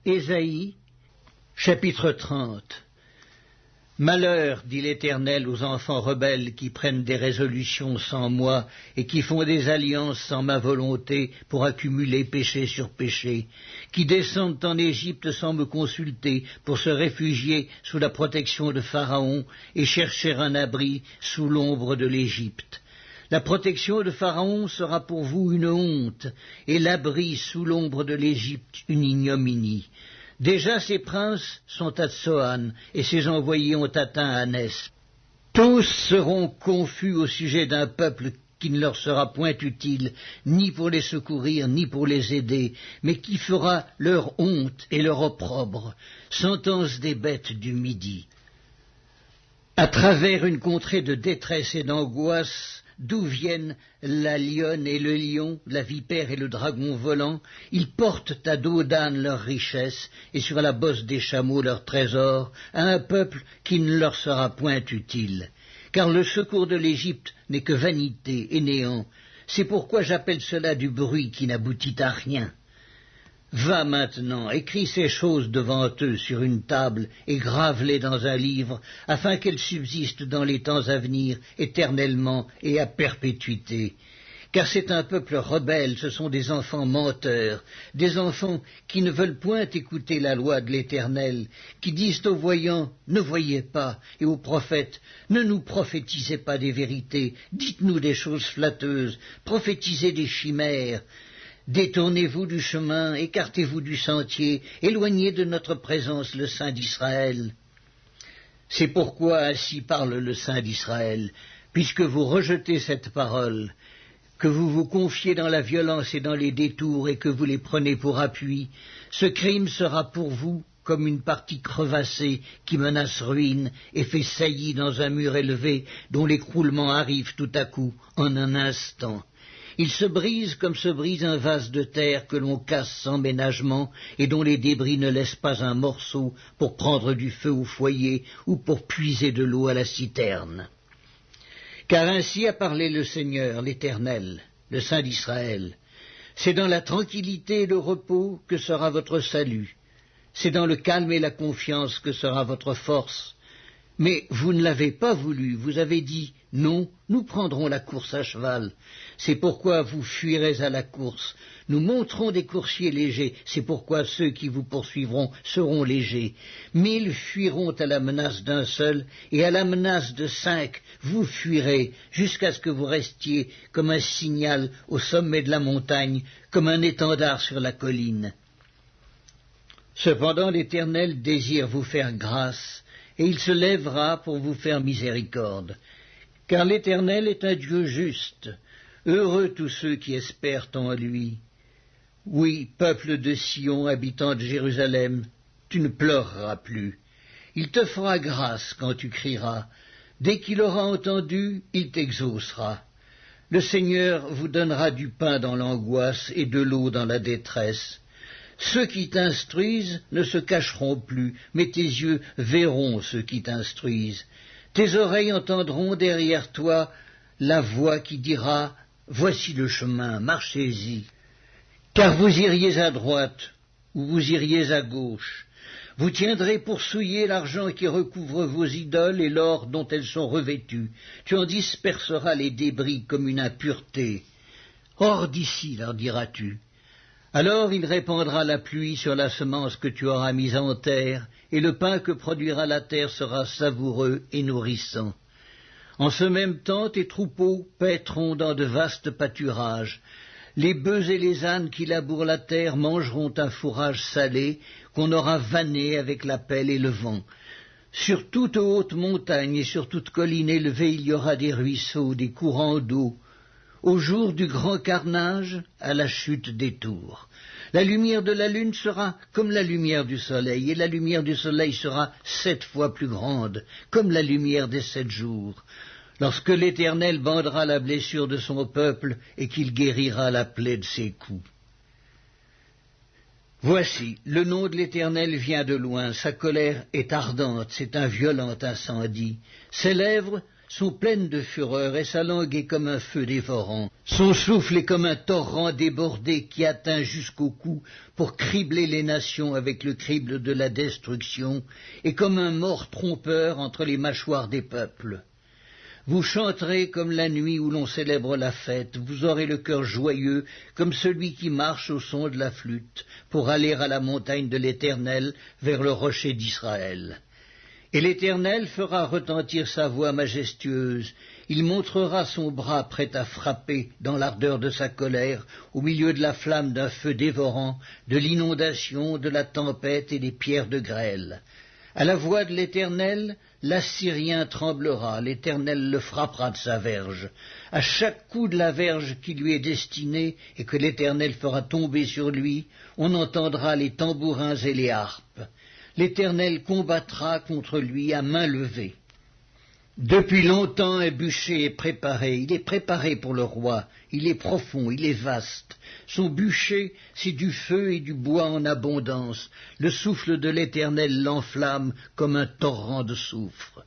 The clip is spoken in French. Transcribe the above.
Ésaïe, chapitre 30. Malheur, dit l'Éternel, aux enfants rebelles qui prennent des résolutions sans moi et qui font des alliances sans ma volonté pour accumuler péché sur péché, qui descendent en Égypte sans me consulter pour se réfugier sous la protection de Pharaon et chercher un abri sous l'ombre de l'Égypte. La protection de Pharaon sera pour vous une honte, et l'abri sous l'ombre de l'Égypte une ignominie. Déjà ses princes sont à Tsoan, et ses envoyés ont atteint Anès. Tous seront confus au sujet d'un peuple qui ne leur sera point utile, ni pour les secourir, ni pour les aider, mais qui fera leur honte et leur opprobre, sentence des bêtes du Midi. À travers une contrée de détresse et d'angoisse, d'où viennent la lionne et le lion, la vipère et le dragon volant, ils portent à dos d'âne leurs richesses, et sur la bosse des chameaux leurs trésors, à un peuple qui ne leur sera point utile. Car le secours de l'Égypte n'est que vanité et néant. C'est pourquoi j'appelle cela du bruit qui n'aboutit à rien. Va maintenant, écris ces choses devant eux sur une table et grave-les dans un livre, afin qu'elles subsistent dans les temps à venir, éternellement et à perpétuité. Car c'est un peuple rebelle, ce sont des enfants menteurs, des enfants qui ne veulent point écouter la loi de l'Éternel, qui disent aux voyants, ne voyez pas, et aux prophètes, ne nous prophétisez pas des vérités, dites-nous des choses flatteuses, prophétisez des chimères. Détournez-vous du chemin, écartez-vous du sentier, éloignez de notre présence le Saint d'Israël. C'est pourquoi ainsi parle le Saint d'Israël, puisque vous rejetez cette parole, que vous vous confiez dans la violence et dans les détours et que vous les prenez pour appui, ce crime sera pour vous comme une partie crevassée qui menace ruine et fait saillie dans un mur élevé dont l'écroulement arrive tout à coup en un instant. Il se brise comme se brise un vase de terre que l'on casse sans ménagement et dont les débris ne laissent pas un morceau pour prendre du feu au foyer ou pour puiser de l'eau à la citerne. Car ainsi a parlé le Seigneur, l'Éternel, le Saint d'Israël. C'est dans la tranquillité et le repos que sera votre salut. C'est dans le calme et la confiance que sera votre force. Mais vous ne l'avez pas voulu, vous avez dit « Non, nous prendrons la course à cheval ». C'est pourquoi vous fuirez à la course. Nous monterons des coursiers légers, c'est pourquoi ceux qui vous poursuivront seront légers. 1000 fuiront à la menace d'un seul, et à la menace de 5, vous fuirez, jusqu'à ce que vous restiez comme un signal au sommet de la montagne, comme un étendard sur la colline. Cependant l'Éternel désire vous faire grâce, et il se lèvera pour vous faire miséricorde. Car l'Éternel est un Dieu juste. Heureux tous ceux qui espèrent en lui. Oui, peuple de Sion, habitant de Jérusalem, tu ne pleureras plus. Il te fera grâce quand tu crieras. Dès qu'il aura entendu, il t'exaucera. Le Seigneur vous donnera du pain dans l'angoisse et de l'eau dans la détresse. Ceux qui t'instruisent ne se cacheront plus, mais tes yeux verront ceux qui t'instruisent. Tes oreilles entendront derrière toi la voix qui dira « Voici le chemin, marchez-y ». Car vous iriez à droite ou vous iriez à gauche. Vous tiendrez pour souiller l'argent qui recouvre vos idoles et l'or dont elles sont revêtues. Tu en disperseras les débris comme une impureté. Hors d'ici, leur diras-tu. Alors il répandra la pluie sur la semence que tu auras mise en terre, et le pain que produira la terre sera savoureux et nourrissant. En ce même temps, tes troupeaux paîtront dans de vastes pâturages. Les bœufs et les ânes qui labourent la terre mangeront un fourrage salé qu'on aura vanné avec la pelle et le vent. Sur toute haute montagne et sur toute colline élevée, il y aura des ruisseaux, des courants d'eau. Au jour du grand carnage, à la chute des tours. La lumière de la lune sera comme la lumière du soleil, et la lumière du soleil sera 7 fois plus grande, comme la lumière des 7 jours. Lorsque l'Éternel bandera la blessure de son peuple, et qu'il guérira la plaie de ses coups. Voici, le nom de l'Éternel vient de loin, sa colère est ardente, c'est un violent incendie. Ses lèvres sont pleines de fureur, et sa langue est comme un feu dévorant. Son souffle est comme un torrent débordé qui atteint jusqu'au cou pour cribler les nations avec le crible de la destruction, et comme un mors trompeur entre les mâchoires des peuples. Vous chanterez comme la nuit où l'on célèbre la fête, vous aurez le cœur joyeux comme celui qui marche au son de la flûte pour aller à la montagne de l'Éternel vers le rocher d'Israël. Et l'Éternel fera retentir sa voix majestueuse, il montrera son bras prêt à frapper dans l'ardeur de sa colère, au milieu de la flamme d'un feu dévorant, de l'inondation, de la tempête et des pierres de grêle. À la voix de l'Éternel, l'Assyrien tremblera, l'Éternel le frappera de sa verge. À chaque coup de la verge qui lui est destinée et que l'Éternel fera tomber sur lui, on entendra les tambourins et les harpes. L'Éternel combattra contre lui à main levée. Depuis longtemps un bûcher est préparé, il est préparé pour le roi, il est profond, il est vaste. Son bûcher, c'est du feu et du bois en abondance, le souffle de l'Éternel l'enflamme comme un torrent de soufre.